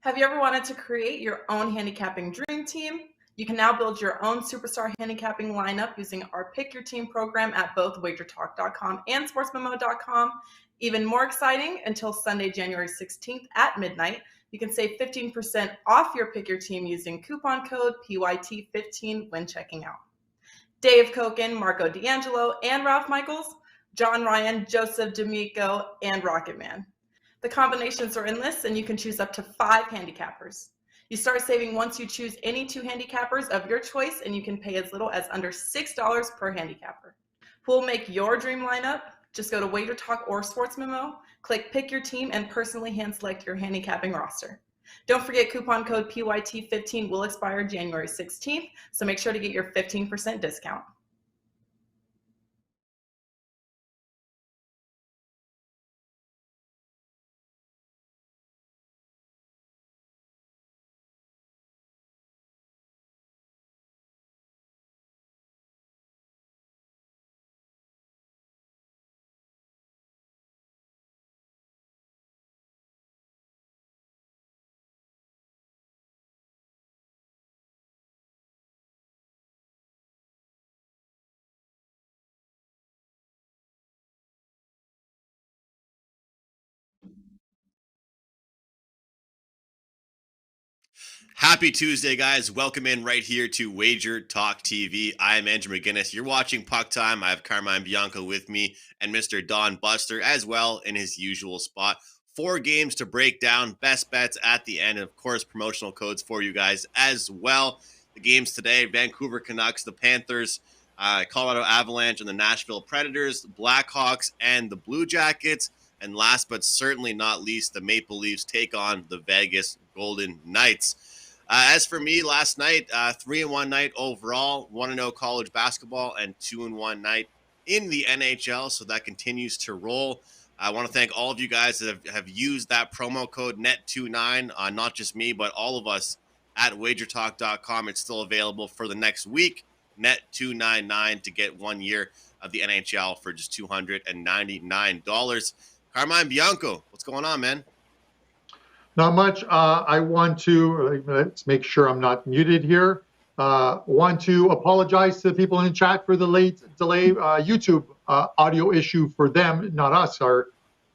Have you ever wanted to create your own handicapping dream team? You can now build your own superstar handicapping lineup using our Pick Your Team program at both WagerTalk.com and SportsMemo.com. Even more exciting, until Sunday, January 16th at midnight, you can save 15% off your Pick Your Team using coupon code PYT15 when checking out. Dave Koken, Marco D'Angelo, and Ralph Michaels, John Ryan, Joseph D'Amico, and Rocketman. The combinations are endless, and you can choose up to 5 handicappers. You start saving once you choose any 2 handicappers of your choice, and you can pay as little as under $6 per handicapper. Who will make your dream lineup? Just go to WagerTalk or Sports Memo, click Pick Your Team, and personally hand-select your handicapping roster. Don't forget, coupon code PYT15 will expire January 16th, so make sure to get your 15% discount. Happy Tuesday, guys. Welcome in right here to WagerTalk TV. I am Andrew McInnis. You're watching Puck Time. I have Carmine and Bianco with me and Mr. Don Buster as well in his usual spot. 4 games to break down, best bets at the end, and of course, promotional codes for you guys as well. The games today: Vancouver Canucks, the Panthers, Colorado Avalanche, and the Nashville Predators, the Blackhawks, and the Blue Jackets. And last but certainly not least, the Maple Leafs take on the Vegas Golden Knights. As for me, last night, 3-1 night overall, 1-0 college basketball, and 2-1 night in the NHL. So that continues to roll. I want to thank all of you guys that have used that promo code NET29, not just me, but all of us at WagerTalk.com. It's still available for the next week, NET299, to get 1 year of the NHL for just $299. Carmine Bianco, what's going on, man? Not much. I want to, let's make sure I'm not muted here. Want to apologize to the people in the chat for the late delay. YouTube audio issue for them, not us.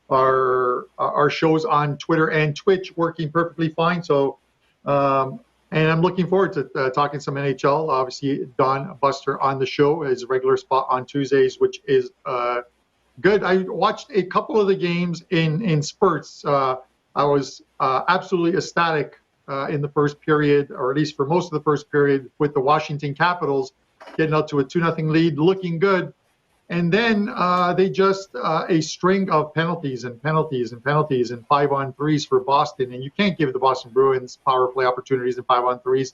Our shows on Twitter and Twitch working perfectly fine. So, and I'm looking forward to talking some NHL. Obviously, Don Buster on the show, his regular spot on Tuesdays, which is good. I watched a couple of the games in spurts. I was absolutely ecstatic in the first period, or at least for most of the first period, with the Washington Capitals getting out to a 2-0 lead, looking good. And then they just a string of penalties and 5-on-3s for Boston. And you can't give the Boston Bruins power play opportunities and 5-on-3s.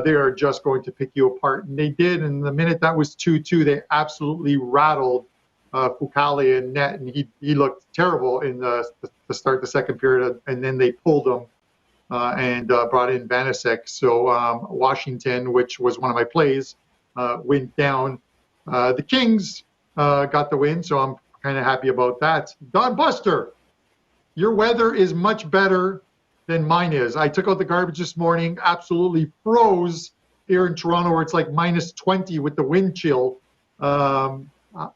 They are just going to pick you apart. And they did. And the minute that was 2-2, they absolutely rattled Fucale in net, and he looked terrible in the start the second period, and then they pulled him and brought in Vanacek. So Washington, which was one of my plays, went down. The Kings got the win, so I'm kind of happy about that. Don Buster, your weather is much better than mine is. I took out the garbage this morning, absolutely froze here in Toronto, where it's like -20 with the wind chill.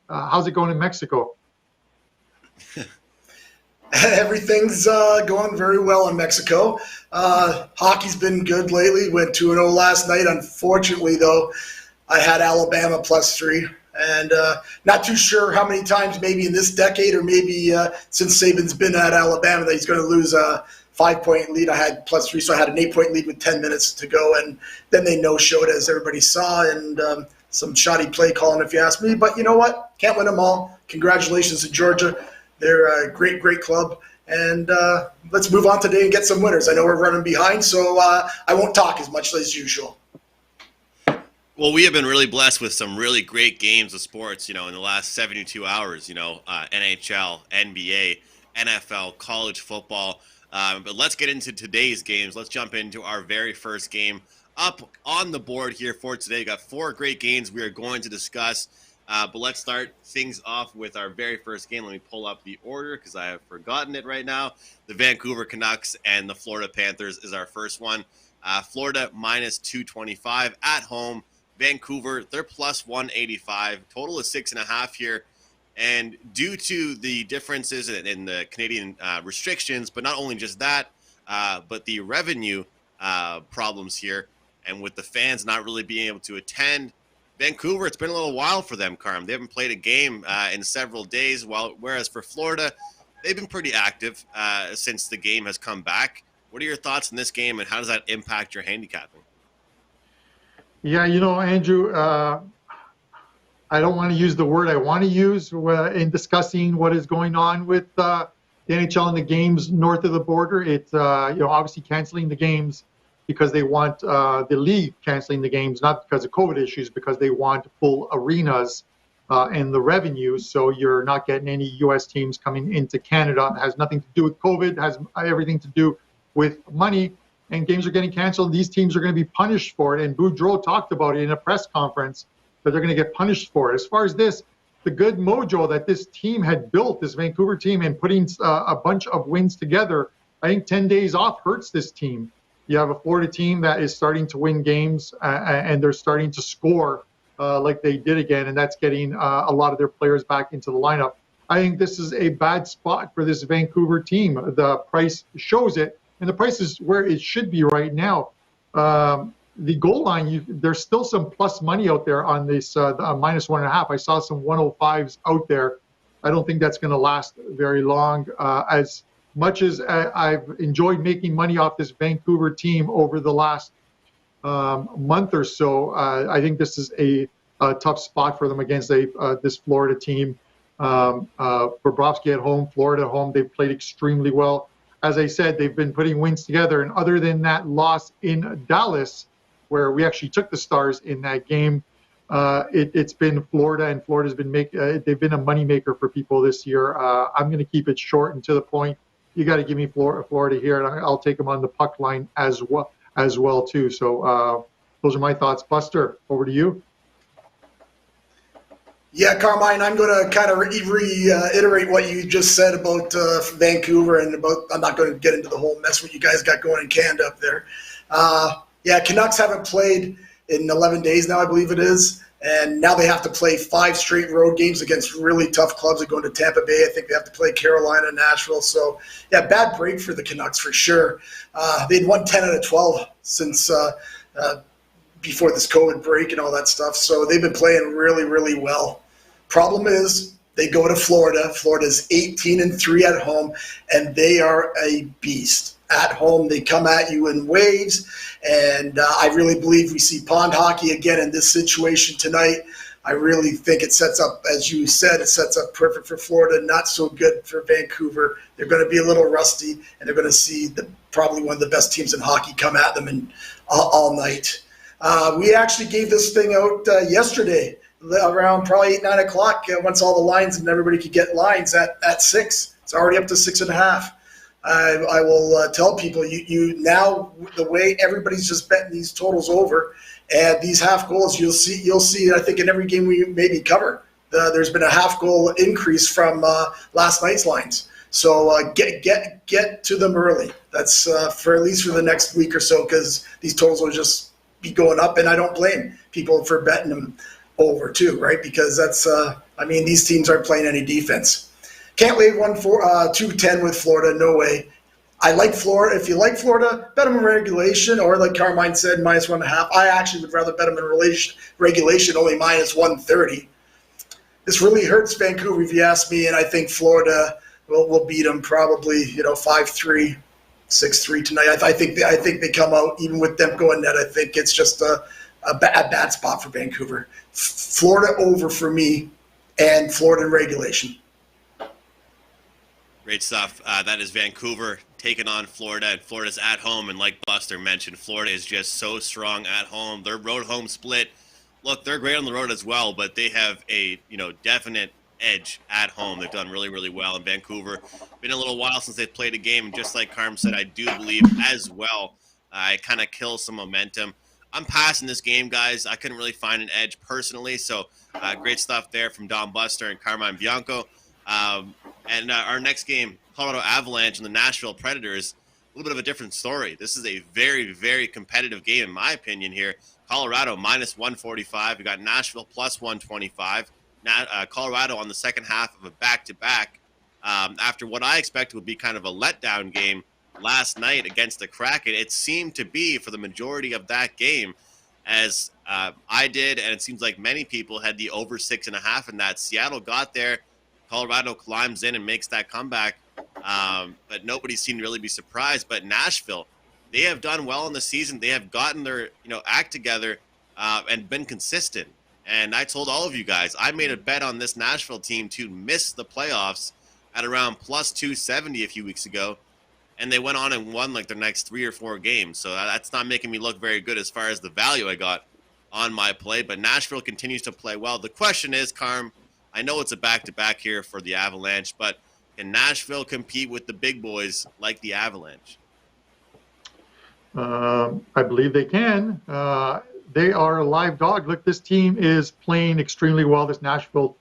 How's it going in Mexico? Everything's going very well in Mexico. Hockey's been good lately. Went 2-0 last night. Unfortunately, though, I had Alabama +3. And not too sure how many times, maybe in this decade or maybe since Saban's been at Alabama, that he's going to lose a 5-point lead. I had +3, so I had an 8-point lead with 10 minutes to go. And then they no-showed, as everybody saw. And some shoddy play calling, if you ask me. But you know what? Can't win them all. Congratulations to Georgia. They're a great, great club. And let's move on today and get some winners. I know we're running behind, so I won't talk as much as usual. Well, we have been really blessed with some really great games of sports, in the last 72 hours, NHL, NBA, NFL, college football. But let's get into today's games. Let's jump into our very first game up on the board here for today. We've got 4 great games we are going to discuss. But let's start things off with our very first game. Let me pull up the order because I have forgotten it right now. The Vancouver Canucks and the Florida Panthers is our first one. Florida minus 225 at home. Vancouver, they're plus 185. Total is 6.5 here. And due to the differences in the Canadian restrictions, but not only just that, but the revenue problems here, and with the fans not really being able to attend, Vancouver, it's been a little while for them, Carm. They haven't played a game in several days, whereas for Florida, they've been pretty active since the game has come back. What are your thoughts on this game, and how does that impact your handicapping? Yeah, Andrew, I don't want to use the word I want to use in discussing what is going on with the NHL and the games north of the border. It's obviously canceling the games because they want the league canceling the games, not because of COVID issues, because they want full arenas and the revenue. So you're not getting any U.S. teams coming into Canada. It has nothing to do with COVID. It has everything to do with money. And games are getting canceled. These teams are going to be punished for it. And Boudreau talked about it in a press conference that they're going to get punished for it. As far as this, the good mojo that this team had built, this Vancouver team, and putting a bunch of wins together, I think 10 days off hurts this team. You have a Florida team that is starting to win games and they're starting to score like they did again, and that's getting a lot of their players back into the lineup. I think this is a bad spot for this Vancouver team. The price shows it, and the price is where it should be right now. The goal line, there's still some plus money out there on this minus 1.5. I saw some 105s out there. I don't think that's going to last very long. As much as I've enjoyed making money off this Vancouver team over the last month or so, I think this is a tough spot for them against this Florida team. Bobrovsky at home, Florida at home, they've played extremely well. As I said, they've been putting wins together. And other than that loss in Dallas, where we actually took the Stars in that game, it's been Florida, and Florida's been they've been a moneymaker for people this year. I'm going to keep it short and to the point. You got to give me Florida here, and I'll take them on the puck line as well too. So those are my thoughts. Buster, over to you. Yeah, Carmine, I'm going to kind of reiterate what you just said about Vancouver and about. I'm not going to get into the whole mess what you guys got going in Canada up there. Yeah, Canucks haven't played in 11 days now, I believe it is. And now they have to play 5 straight road games against really tough clubs. They're going to Tampa Bay. I think they have to play Carolina, Nashville. So, yeah, bad break for the Canucks for sure. They'd won 10 out of 12 since before this COVID break and all that stuff. So they've been playing really, really well. Problem is they go to Florida. Florida's 18-3 at home, and they are a beast. At home, they come at you in waves, and I really believe we see pond hockey again in this situation tonight. I really think it sets up, as you said, it sets up perfect for Florida, not so good for Vancouver. They're going to be a little rusty, and they're going to see probably one of the best teams in hockey come at them all night. We actually gave this thing out yesterday around probably 8, 9 o'clock once all the lines and everybody could get lines at 6. It's already up to 6.5. I will tell people you now the way everybody's just betting these totals over and these half goals you'll see I think in every game we maybe cover there's been a half goal increase from last night's lines. So get to them early. That's for at least for the next week or so because these totals will just be going up and I don't blame people for betting them over too, right? Because that's these teams aren't playing any defense. Can't lay 210 with Florida. No way. I like Florida. If you like Florida, bet them in regulation, or like Carmine said, minus 1.5. I actually would rather bet them in regulation, only minus 130. This really hurts Vancouver, if you ask me, and I think Florida will beat them probably 5-3, 6-3 tonight. I think they come out even with them going net. I think it's just a bad spot for Vancouver. Florida over for me, and Florida in regulation. Great stuff. That is Vancouver taking on Florida, and Florida's at home. And like Buster mentioned, Florida is just so strong at home. Their road-home split, look, they're great on the road as well, but they have a definite edge at home. They've done really, really well in Vancouver. Been a little while since they've played a game, and just like Carm said, I do believe as well, it kind of kills some momentum. I'm passing this game, guys. I couldn't really find an edge personally. So great stuff there from Don Buster and Carmine and Bianco. And our next game, Colorado Avalanche and the Nashville Predators, a little bit of a different story. This is a very, very competitive game, in my opinion here. Colorado minus 145. We got Nashville plus 125. Colorado on the second half of a back-to-back after what I expect would be kind of a letdown game last night against the Kraken. It seemed to be for the majority of that game, as I did, and it seems like many people had the over 6.5 in that. Seattle got there. Colorado climbs in and makes that comeback, but nobody seemed to really be surprised. But Nashville, they have done well in the season. They have gotten their act together and been consistent. And I told all of you guys, I made a bet on this Nashville team to miss the playoffs at around plus 270 a few weeks ago. And they went on and won like their next 3 or 4 games. So that's not making me look very good as far as the value I got on my play. But Nashville continues to play well. The question is, Carm, I know it's a back-to-back here for the Avalanche, but can Nashville compete with the big boys like the Avalanche? I believe they can. They are a live dog. Look, this team is playing extremely well, this Nashville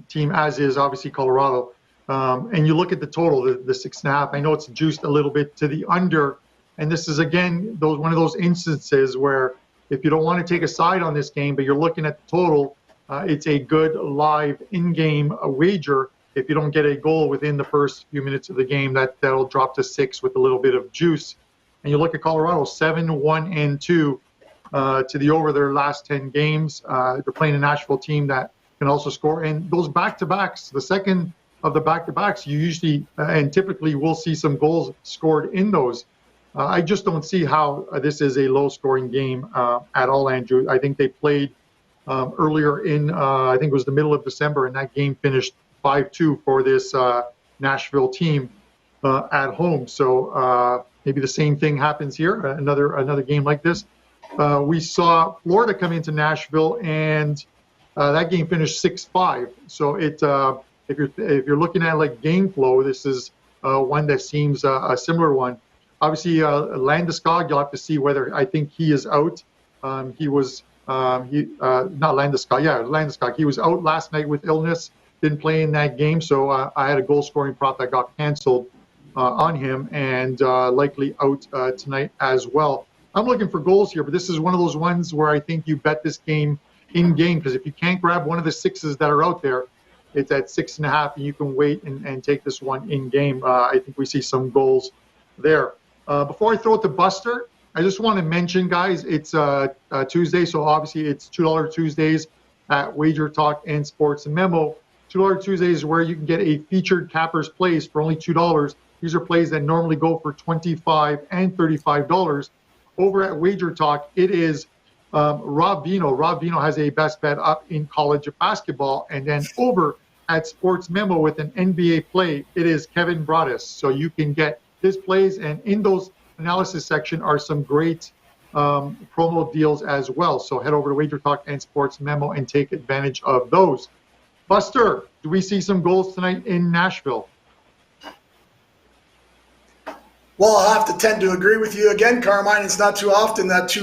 team, as is obviously Colorado. And you look at the total, the 6.5. I know it's juiced a little bit to the under. And this is, again, one of those instances where if you don't want to take a side on this game, but you're looking at the total, it's a good live in-game wager. If you don't get a goal within the first few minutes of the game, that'll drop to 6 with a little bit of juice. And you look at Colorado, 7-1-2 to the over their last 10 games. They're playing a Nashville team that can also score. And those back-to-backs, the second of the back-to-backs, you usually and typically will see some goals scored in those. I just don't see how this is a low-scoring game at all, Andrew. I think they played earlier in, I think it was the middle of December, and that game finished 5-2 for this Nashville team at home. So maybe the same thing happens here, another game like this. We saw Florida come into Nashville, and that game finished 6-5. So if you're looking at like game flow, this is one that seems a similar one. Obviously, Landeskog, you'll have to see whether I think he is out. He was not Landeskog. Yeah, Landeskog. He was out last night with illness. Didn't play in that game, so I had a goal-scoring prop that got canceled on him, and likely out tonight as well. I'm looking for goals here, but this is one of those ones where I think you bet this game in-game, because if you can't grab one of the 6s that are out there, it's at 6.5, and you can wait and take this one in-game. I think we see some goals there. Before I throw it to Buster, I just want to mention, guys, it's Tuesday, so obviously it's $2 Tuesdays at WagerTalk and Sports Memo. $2 Tuesdays is where you can get a featured cappers plays for only $2. These are plays that normally go for $25 and $35. Over at WagerTalk, it is Rob Vino. Rob Vino has a best bet up in college basketball. And then over at Sports Memo with an NBA play, it is Kevin Broadus. So you can get his plays, and in those analysis section are some great promo deals as well. So head over to WagerTalk and Sports Memo and take advantage of those. Buster, do we see some goals tonight in Nashville? Well, I'll have to tend to agree with you again, Carmine. It's not too often that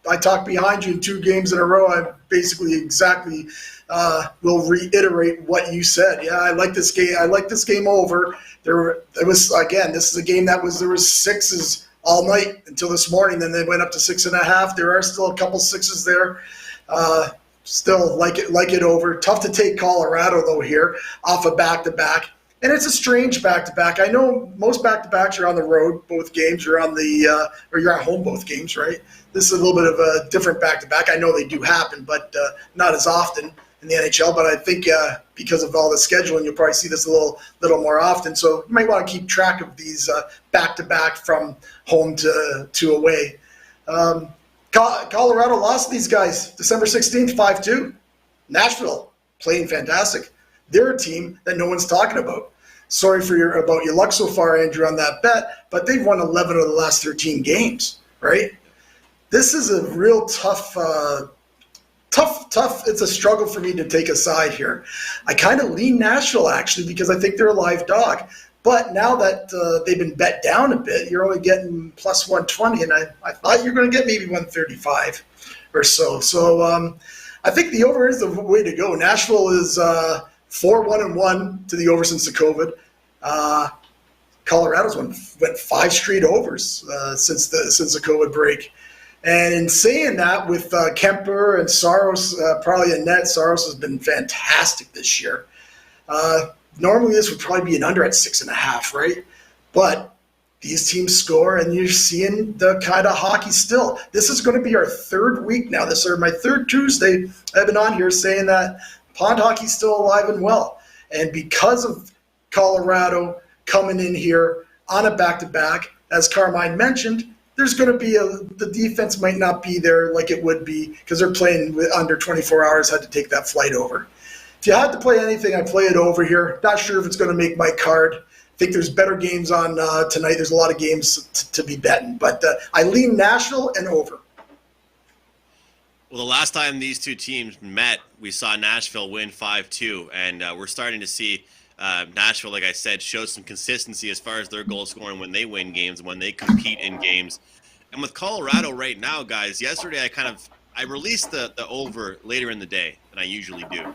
I talk behind you in 2 games in a row. I basically exactly will reiterate what you said. Yeah, I like this game. I like this game over. There was, again, this is a game there was 6s all night until this morning. Then they went up to 6.5. There are still a couple 6s there. Still like it over. Tough to take Colorado though here off a back-to-back. And it's a strange back-to-back. I know most back-to-backs are on the road, both games, or you're at home, both games, right? This is a little bit of a different back-to-back. I know they do happen, but not as often in the NHL. But I think because of all the scheduling, you'll probably see this a little more often. So you might want to keep track of these back-to-back from home to away. Colorado lost these guys December 16th, 5-2. Nashville playing fantastic. They're a team that no one's talking about. Sorry about your luck so far, Andrew, on that bet, but they've won 11 of the last 13 games, right? This is a real tough. It's a struggle for me to take a side here. I kind of lean Nashville, actually, because I think they're a live dog. But now that they've been bet down a bit, you're only getting plus 120, and I thought you were going to get maybe 135 or so. So I think the over is the way to go. Nashville is 4-1-1 to the over since the COVID. Colorado's went 5 straight overs since the COVID break. And in saying that, with Kemper and Saros probably in net, Saros has been fantastic this year. Normally this would probably be an under at 6.5, right? But these teams score, and you're seeing the kind of hockey still. This is going to be our 3rd week now. This is my 3rd Tuesday I've been on here saying that pond hockey's still alive and well. And because of Colorado coming in here on a back-to-back, as Carmine mentioned, there's going to be the defense might not be there like it would be because they're playing with under 24 hours, had to take that flight over. If you had to play anything, I'd play it over here. Not sure if it's going to make my card. I think there's better games on tonight. There's a lot of games to be betting. But I lean Nashville and over. Well, the last time these two teams met, we saw Nashville win 5-2. And we're starting to see Nashville, like I said, show some consistency as far as their goal scoring when they win games, when they compete in games. And with Colorado right now, guys, yesterday I released the over later in the day than I usually do.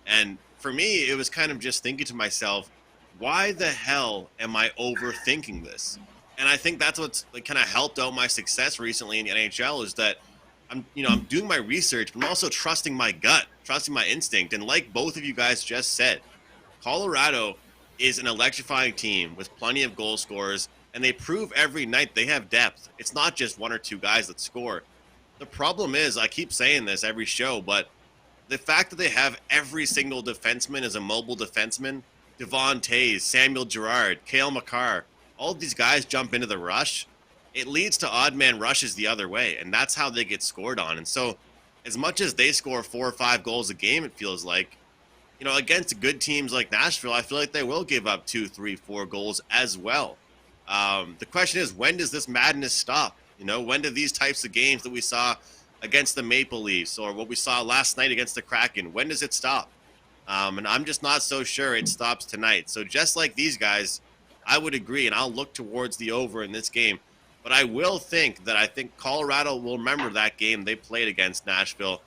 And for me, it was kind of just thinking to myself, why the hell am I overthinking this? And I think that's what's kind of helped out my success recently in the NHL is that I'm doing my research, but I'm also trusting my gut, trusting my instinct. And like both of you guys just said, Colorado is an electrifying team with plenty of goal scorers, and they prove every night they have depth. It's not just 1 or 2 guys that score. The problem is, I keep saying this every show, but the fact that they have every single defenseman as a mobile defenseman, Devon Toews, Samuel Girard, Cale Makar, all of these guys jump into the rush, it leads to odd man rushes the other way, and that's how they get scored on. And so as much as they score 4 or 5 goals a game, it feels like, against good teams like Nashville, I feel like they will give up 2, 3, 4 goals as well. The question is, when does this madness stop? When do these types of games that we saw against the Maple Leafs or what we saw last night against the Kraken, when does it stop? And I'm just not so sure it stops tonight. So just like these guys, I would agree, and I'll look towards the over in this game. But I think Colorado will remember that game they played against Nashville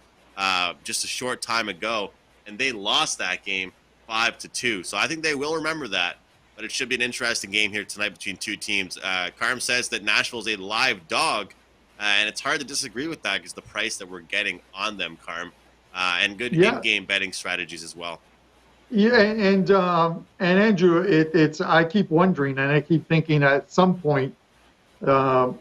just a short time ago, and they lost that game 5-2. So I think they will remember that. But it should be an interesting game here tonight between two teams. Carm says that Nashville's a live dog, and it's hard to disagree with that because the price that we're getting on them, Carm, and good in-game betting strategies as well. Yeah, and Andrew, it's I keep wondering, and I keep thinking at some point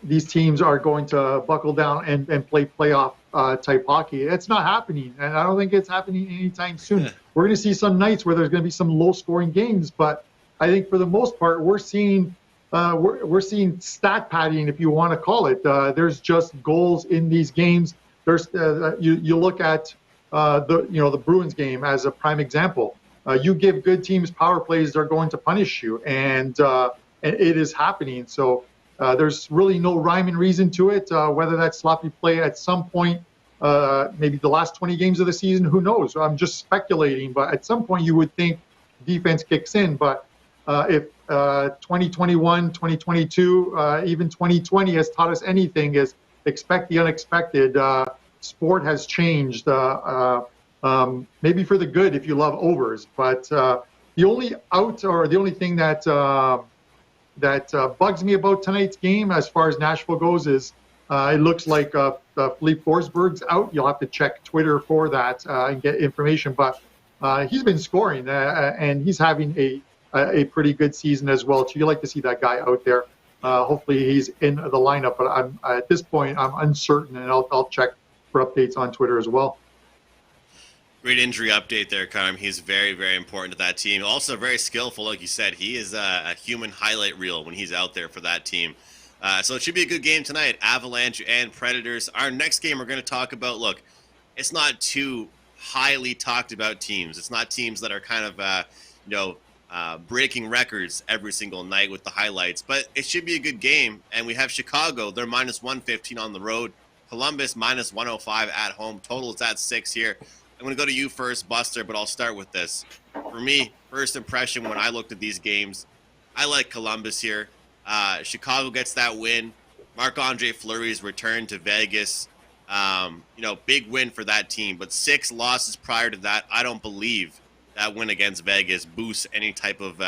these teams are going to buckle down and play playoff type hockey. It's not happening, and I don't think it's happening anytime soon. We're going to see some nights where there's going to be some low-scoring games, but I think for the most part, we're seeing stat padding, if you want to call it. There's just goals in these games. There's you look at the Bruins game as a prime example. You give good teams power plays, they're going to punish you, and it is happening. So there's really no rhyme and reason to it. Whether that's sloppy play at some point, maybe the last 20 games of the season, who knows? I'm just speculating, but at some point you would think defense kicks in. But if 2021, 2022, even 2020 has taught us anything, is expect the unexpected. Sport has changed, maybe for the good if you love overs. But the only thing that bugs me about tonight's game, as far as Nashville goes, is it looks like Philippe Forsberg's out. You'll have to check Twitter for that and get information. But he's been scoring, and he's having a pretty good season as well. So you like to see that guy out there. Hopefully he's in the lineup. But at this point, I'm uncertain, and I'll check for updates on Twitter as well. Great injury update there, Carm. He's very, very important to that team. Also very skillful, like you said. He is a human highlight reel when he's out there for that team. So it should be a good game tonight, Avalanche and Predators. Our next game we're going to talk about, look, it's not too highly talked about teams. It's not teams that are kind of, breaking records every single night with the highlights. But it should be a good game. And we have Chicago. They're minus 115 on the road. Columbus minus 105 at home. Total is at 6 here. I'm going to go to you first, Buster, but I'll start with this. For me, first impression when I looked at these games, I like Columbus here. Chicago gets that win. Marc-Andre Fleury's return to Vegas. Big win for that team. But 6 losses prior to that, I don't believe that win against Vegas boosts any type of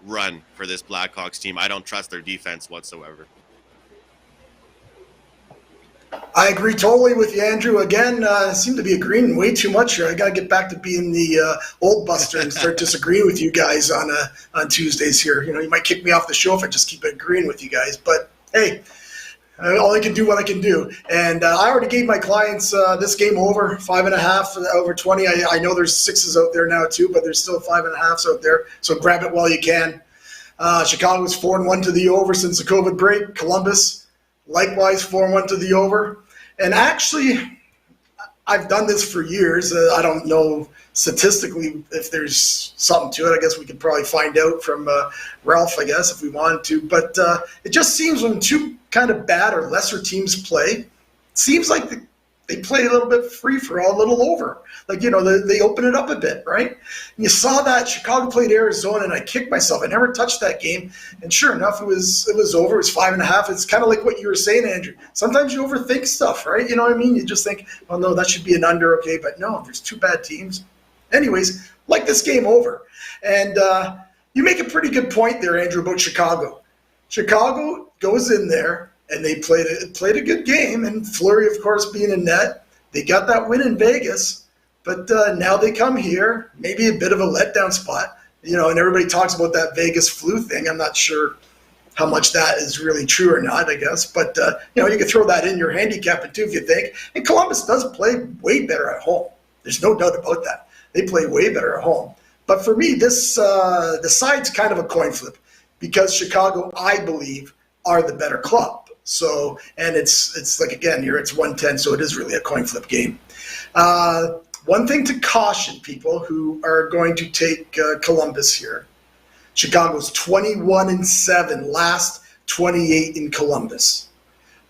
run for this Blackhawks team. I don't trust their defense whatsoever. I agree totally with you, Andrew. Again, seem to be agreeing way too much here. I got to get back to being the old Buster and start disagreeing with you guys on Tuesdays here. You might kick me off the show if I just keep agreeing with you guys. But, hey, all I can do what I can do. And I already gave my clients this game over, 5.5, over 20. I know there's 6s out there now too, but there's still 5.5s out there. So grab it while you can. Chicago's 4-1 to the over since the COVID break. Columbus, likewise, 4-1 to the over. And actually, I've done this for years. I don't know statistically if there's something to it. I guess we could probably find out from Ralph, I guess, if we wanted to. But it just seems when two kind of bad or lesser teams play, it seems like they play a little bit free for all, a little over. Like, they open it up a bit, right? And you saw that Chicago played Arizona, and I kicked myself. I never touched that game. And sure enough, it was over. It was 5.5. It's kind of like what you were saying, Andrew. Sometimes you overthink stuff, right? You know what I mean? You just think, oh, no, that should be an under, okay. But no, there's 2 bad teams. Anyways, like this game over. And you make a pretty good point there, Andrew, about Chicago. Chicago goes in there, and they played a good game. And Fleury, of course, being in net. They got that win in Vegas. But now they come here, maybe a bit of a letdown spot, and everybody talks about that Vegas flu thing. I'm not sure how much that is really true or not, I guess. But, you can throw that in your handicapping too if you think. And Columbus does play way better at home. There's no doubt about that. They play way better at home. But for me, the side's kind of a coin flip because Chicago, I believe, are the better club. So, and it's like, again, here it's 110, so it is really a coin flip game. One thing to caution people who are going to take Columbus here. Chicago's 21-7, last 28 in Columbus.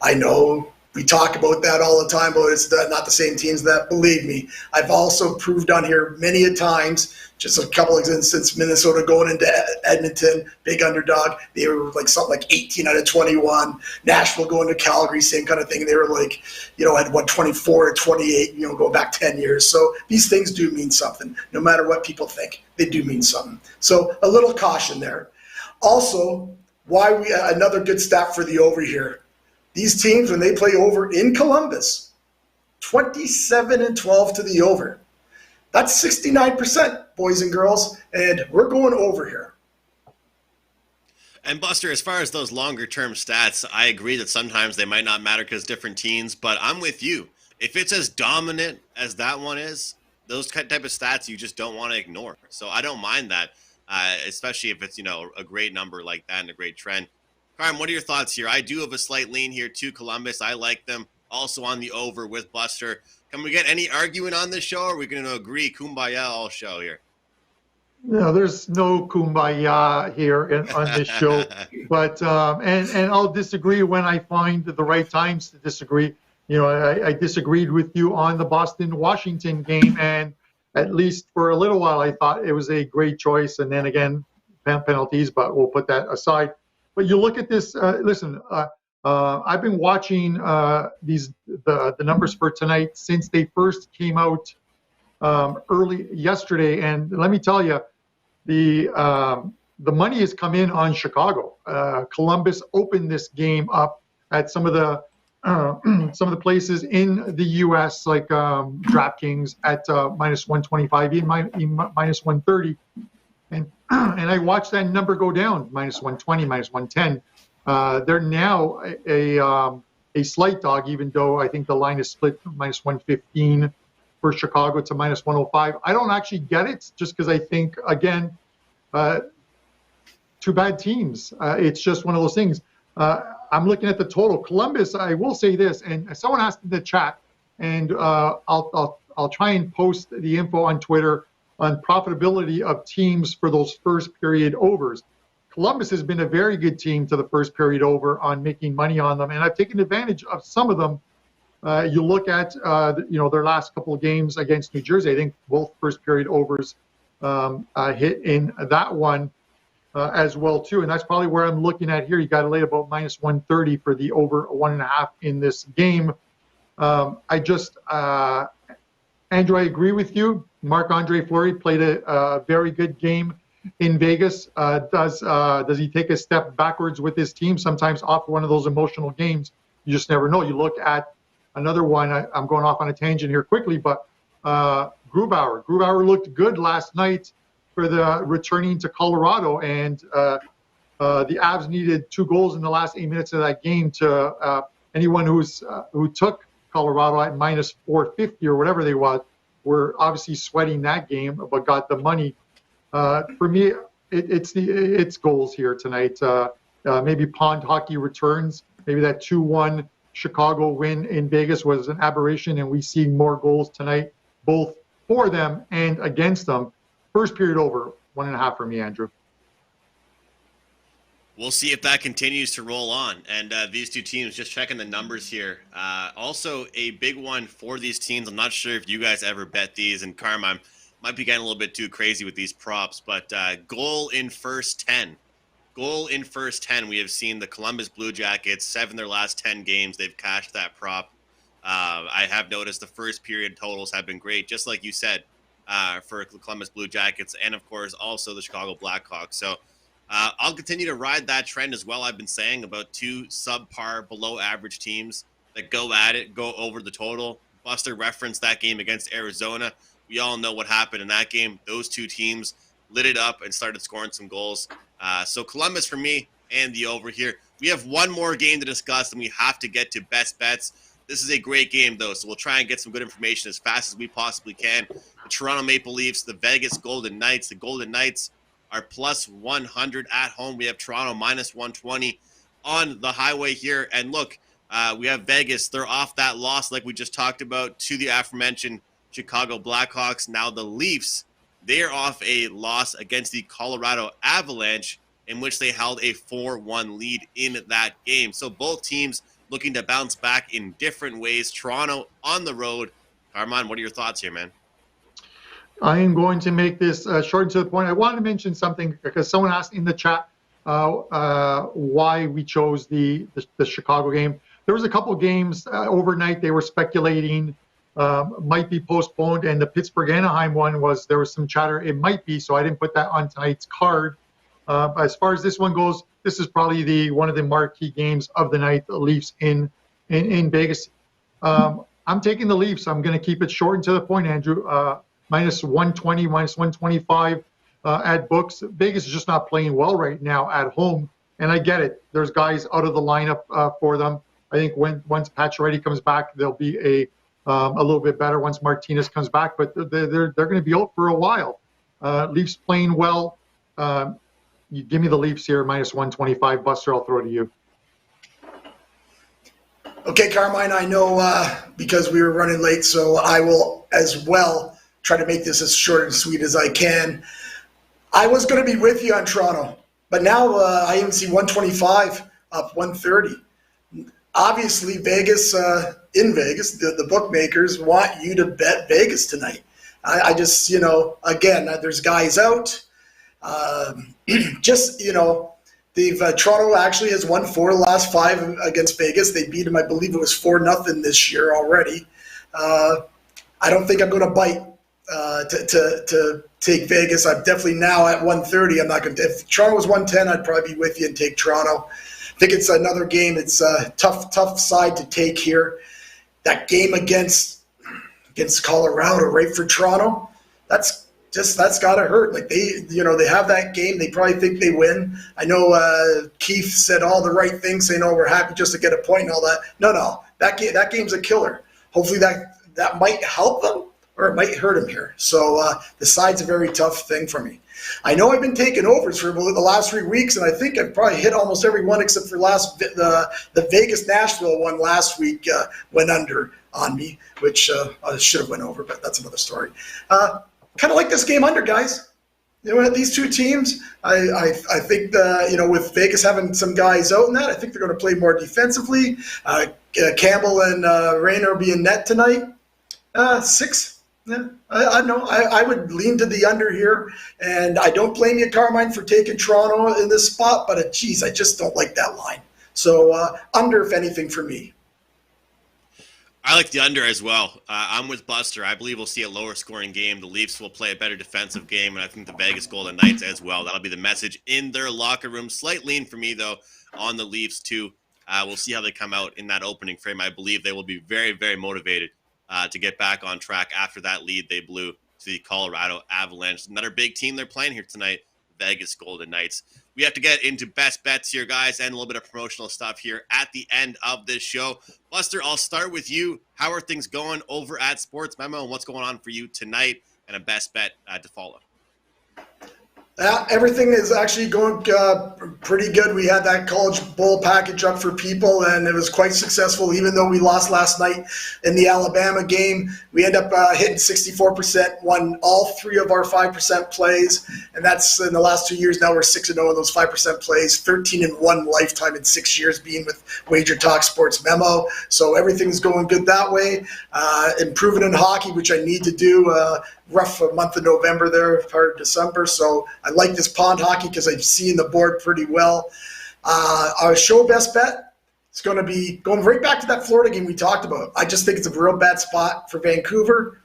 I know we talk about that all the time, but it's not the same teams that, believe me. I've also proved on here many a times, just a couple of instances, Minnesota going into Edmonton, big underdog. They were like something like 18 out of 21. Nashville going to Calgary, same kind of thing. They were like, had 24 or 28, going back 10 years. So these things do mean something. No matter what people think, they do mean something. So a little caution there. Also, another good stat for the over here. These teams, when they play over in Columbus, 27-12 to the over. That's 69%, boys and girls, and we're going over here. And Buster, as far as those longer-term stats, I agree that sometimes they might not matter because different teams, but I'm with you. If it's as dominant as that one is, those type of stats you just don't want to ignore. So I don't mind that, especially if it's, a great number like that and a great trend. Carm, what are your thoughts here? I do have a slight lean here to Columbus. I like them. Also on the over with Buster. Can we get any arguing on this show, or are we going to agree kumbaya all show here? No, there's no kumbaya here on this show. But and I'll disagree when I find the right times to disagree. I disagreed with you on the Boston-Washington game, and at least for a little while I thought it was a great choice. And then again, penalties, but we'll put that aside. But you look at this. Listen, I've been watching the numbers for tonight since they first came out early yesterday, and let me tell you, the money has come in on Chicago. Columbus opened this game up at some of the places in the U.S. like DraftKings at -125, even -130. And I watched that number go down, -120, -110. They're now a slight dog, even though I think the line is split -115 for Chicago to -105. I don't actually get it, just because I think, again, two bad teams. It's just one of those things. I'm looking at the total. Columbus, I will say this, and someone asked in the chat, and I'll try and post the info on Twitter on profitability of teams for those first period overs. Columbus has been a very good team to the first period over on making money on them, and I've taken advantage of some of them. You look at their last couple of games against New Jersey. I think both first period overs hit in that one. as well too, and that's probably where I'm looking at here. You got to lay about minus 130 for the over 1.5 in this game. Andrew, I agree with you. Marc-Andre Fleury played a very good game in Vegas. Does he take a step backwards with his team? Sometimes off one of those emotional games, you just never know. You look at another one. I'm going off on a tangent here quickly, but Grubauer. Grubauer looked good last night for the returning to Colorado, and the Avs needed 2 goals in the last 8 minutes of that game to anyone who took Colorado at minus 450 or whatever they were obviously sweating that game, but got the money. For me, it's goals here tonight. Maybe pond hockey returns. Maybe that 2-1 Chicago win in Vegas was an aberration, and we see more goals tonight, both for them and against them. First period over, 1.5 for me, Andrew. We'll see if that continues to roll on. And these two teams, just checking the numbers here. Also, a big one for these teams. I'm not sure if you guys ever bet these. And Carmine might be getting a little bit too crazy with these props. But goal in first 10. Goal in first 10. We have seen the Columbus Blue Jackets, 7 their last 10 games. They've cashed that prop. I have noticed the first period totals have been great, just like you said, for the Columbus Blue Jackets. And, of course, also the Chicago Blackhawks. So, I'll continue to ride that trend as well. I've been saying about 2 subpar, below average teams that go at it, go over the total. Buster referenced that game against Arizona. We all know what happened in that game. Those 2 teams lit it up and started scoring some goals. So Columbus for me and the over here. We have one more game to discuss, and we have to get to best bets. This is a great game, though, so we'll try and get some good information as fast as we possibly can. The Toronto Maple Leafs, the Vegas Golden Knights. The Golden Knights are plus 100 at home. We have Toronto minus 120 on the highway here. And look, we have Vegas. They're off that loss like we just talked about to the aforementioned Chicago Blackhawks. Now the Leafs, they are off a loss against the Colorado Avalanche, in which they held a 4-1 lead in that game. So both teams looking to bounce back in different ways. Toronto on the road. Carmine, what are your thoughts here, man? I am going to make this short and to the point. I want to mention something because someone asked in the chat why we chose the Chicago game. There was a couple games overnight they were speculating might be postponed, and the Pittsburgh-Anaheim one there was some chatter it might be, so I didn't put that on tonight's card. As far as this one goes, this is probably one of the marquee games of the night, the Leafs in Vegas. I'm taking the Leafs. I'm going to keep it short and to the point, Andrew. Minus 120, minus 125 at books. Vegas is just not playing well right now at home, and I get it. There's guys out of the lineup for them. I think once Pacioretty comes back, they'll be a little bit better once Martinez comes back, but they're going to be out for a while. Leafs playing well. You give me the Leafs here, minus 125. Buster, I'll throw it to you. Okay, Carmine, I know because we were running late, so I will as well try to make this as short and sweet as I can. I was going to be with you on Toronto, but now I even see 125 up 130. Obviously, Vegas, in Vegas, the bookmakers want you to bet Vegas tonight. I just, again, there's guys out. Toronto actually has won 4 of the last 5 against Vegas. They beat them, I believe it was 4-0 this year already. I don't think I'm going to bite to take Vegas. I'm definitely now at 130. I'm not going to. If Toronto was 110, I'd probably be with you and take Toronto. I think it's another game. It's a tough side to take here. That game against Colorado, right, for Toronto, that's got to hurt. Like they have that game. They probably think they win. I know Keith said all the right things, saying, "Oh, we're happy just to get a point and all that." No, that game's a killer. Hopefully that might help them, or it might hurt them here. So the side's a very tough thing for me. I know I've been taking overs for the last 3 weeks, and I think I've probably hit almost every one except for the Vegas Nashville one last week went under on me, which I should have went over, but that's another story. Kind of like this game under, guys. These two teams, I think with Vegas having some guys out in that, I think they're going to play more defensively. Campbell and Rayner will be in net tonight. 6 Yeah, I know. I would lean to the under here, and I don't blame you, Carmine, for taking Toronto in this spot. But geez, I just don't like that line. So under, if anything, for me. I like the under as well. I'm with Buster. I believe we'll see a lower scoring game. The Leafs will play a better defensive game, and I think the Vegas Golden Knights as well. That'll be the message in their locker room. Slight lean for me, though, on the Leafs, too. We'll see how they come out in that opening frame. I believe they will be very, very motivated to get back on track after that lead they blew to the Colorado Avalanche. Another big team they're playing here tonight, Vegas Golden Knights. We have to get into best bets here, guys, and a little bit of promotional stuff here at the end of this show. Buster, I'll start with you. How are things going over at Sports Memo, and what's going on for you tonight, and a best bet to follow? Everything is actually going pretty good. We had that college bowl package up for people, and it was quite successful. Even though we lost last night in the Alabama game, we end up hitting 64%, won all 3 of our 5% plays, and that's in the last 2 years. Now we're 6-0 in those 5% plays, 13-1 lifetime in 6 years being with WagerTalk Sports Memo. So everything's going good that way. Improving in hockey, which I need to do. Rough month of November there, part of December. So I like this pond hockey because I've seen the board pretty well. Our show best bet is going to be going right back to that Florida game we talked about. I just think it's a real bad spot for Vancouver.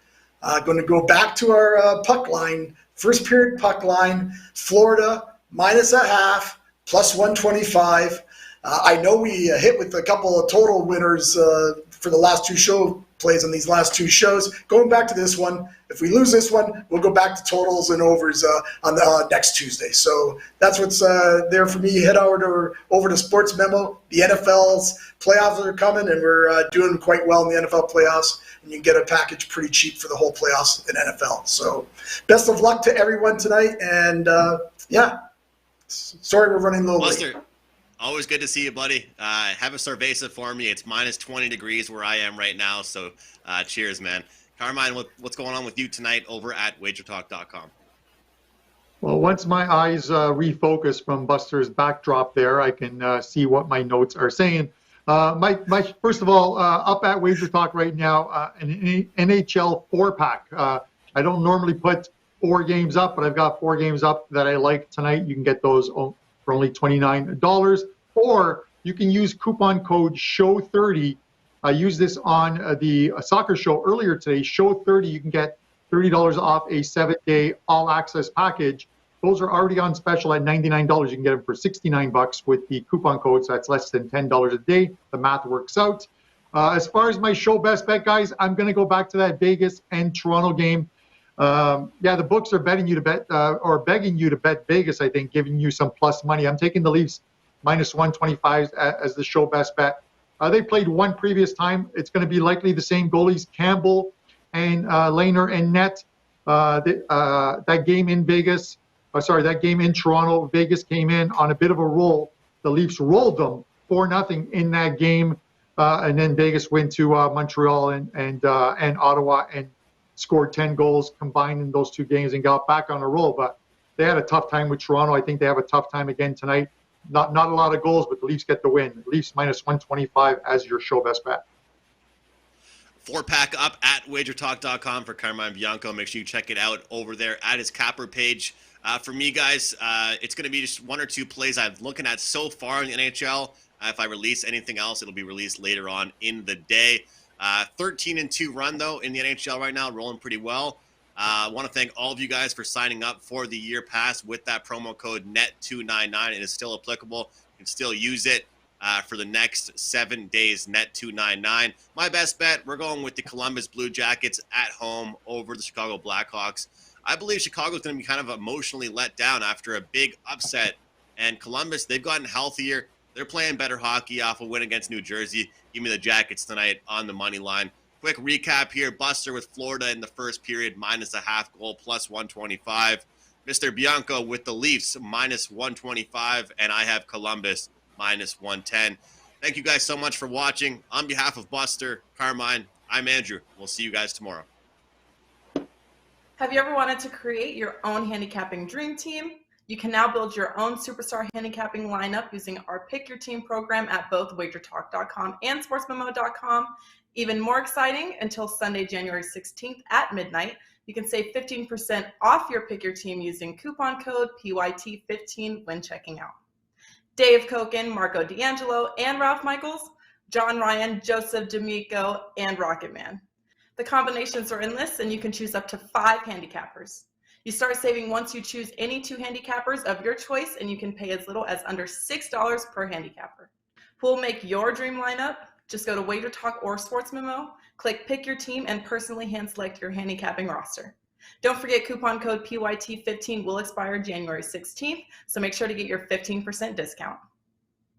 Going to go back to our puck line, first period puck line, Florida -0.5, +125. I know we hit with a couple of total winners for the last 2 show plays on these last 2 shows. Going back to this one, if we lose this one, we'll go back to totals and overs on the next Tuesday. So that's what's there for me. Head over to Sports Memo. The NFL's playoffs are coming, and we're doing quite well in the NFL playoffs. And you can get a package pretty cheap for the whole playoffs in NFL. So best of luck to everyone tonight. And sorry we're running a little late. Always good to see you, buddy. Have a cerveza for me. It's -20 degrees where I am right now, so cheers, man. Carmine, what's going on with you tonight over at WagerTalk.com? Well, once my eyes refocus from Buster's backdrop there, I can see what my notes are saying. My first of all, up at WagerTalk right now, an NHL 4-pack. I don't normally put 4 games up, but I've got 4 games up that I like tonight. You can get those for only $29, or you can use coupon code SHOW30. I used this on the soccer show earlier today. SHOW30, you can get $30 off a 7-day all-access package. Those are already on special at $99. You can get them for $69 with the coupon code, so that's less than $10 a day. The math works out. As far as my show best bet, guys, I'm going to go back to that Vegas and Toronto game. The books are betting you to bet or begging you to bet Vegas, I think, giving you some plus money. I'm taking the Leafs -125 as the show best bet. They played one previous time. It's going to be likely the same goalies, Campbell and Lehner and net. That game in Vegas, that game in Toronto, Vegas came in on a bit of a roll. The Leafs rolled them 4-0 in that game, and then Vegas went to Montreal and Ottawa and scored 10 goals combined in those 2 games and got back on a roll. But they had a tough time with Toronto. I think they have a tough time again tonight. Not a lot of goals, but the Leafs get the win. Leafs -125 as your show best bet. 4-pack up at WagerTalk.com for Carmine Bianco. Make sure you check it out over there at his capper page. For me, guys, it's going to be just 1 or 2 plays I'm looking at so far in the NHL. If I release anything else, it'll be released later on in the day. 13-2 run, though, in the NHL right now, rolling pretty well. I want to thank all of you guys for signing up for the year pass with that promo code NET299. It is still applicable. You can still use it for the next 7 days, NET299. My best bet, we're going with the Columbus Blue Jackets at home over the Chicago Blackhawks. I believe Chicago's going to be kind of emotionally let down after a big upset. And Columbus, they've gotten healthier. They're playing better hockey off a win against New Jersey. Give me the Jackets tonight on the money line. Quick recap here. Buster with Florida in the first period, -0.5 goal, +125. Mr. Bianco with the Leafs, -125. And I have Columbus, -110. Thank you guys so much for watching. On behalf of Buster, Carmine, I'm Andrew. We'll see you guys tomorrow. Have you ever wanted to create your own handicapping dream team? You can now build your own superstar handicapping lineup using our Pick Your Team program at both WagerTalk.com and SportsMemo.com. Even more exciting, until Sunday, January 16th at midnight, you can save 15% off your Pick Your Team using coupon code PYT15 when checking out. Dave Koken, Marco D'Angelo, and Ralph Michaels, John Ryan, Joseph D'Amico, and Rocketman. The combinations are endless, and you can choose up to 5 handicappers. You start saving once you choose any 2 handicappers of your choice, and you can pay as little as under $6 per handicapper. Who will make your dream lineup? Just go to WagerTalk or SportsMemo, click Pick Your Team, and personally hand-select your handicapping roster. Don't forget, coupon code PYT15 will expire January 16th, so make sure to get your 15% discount.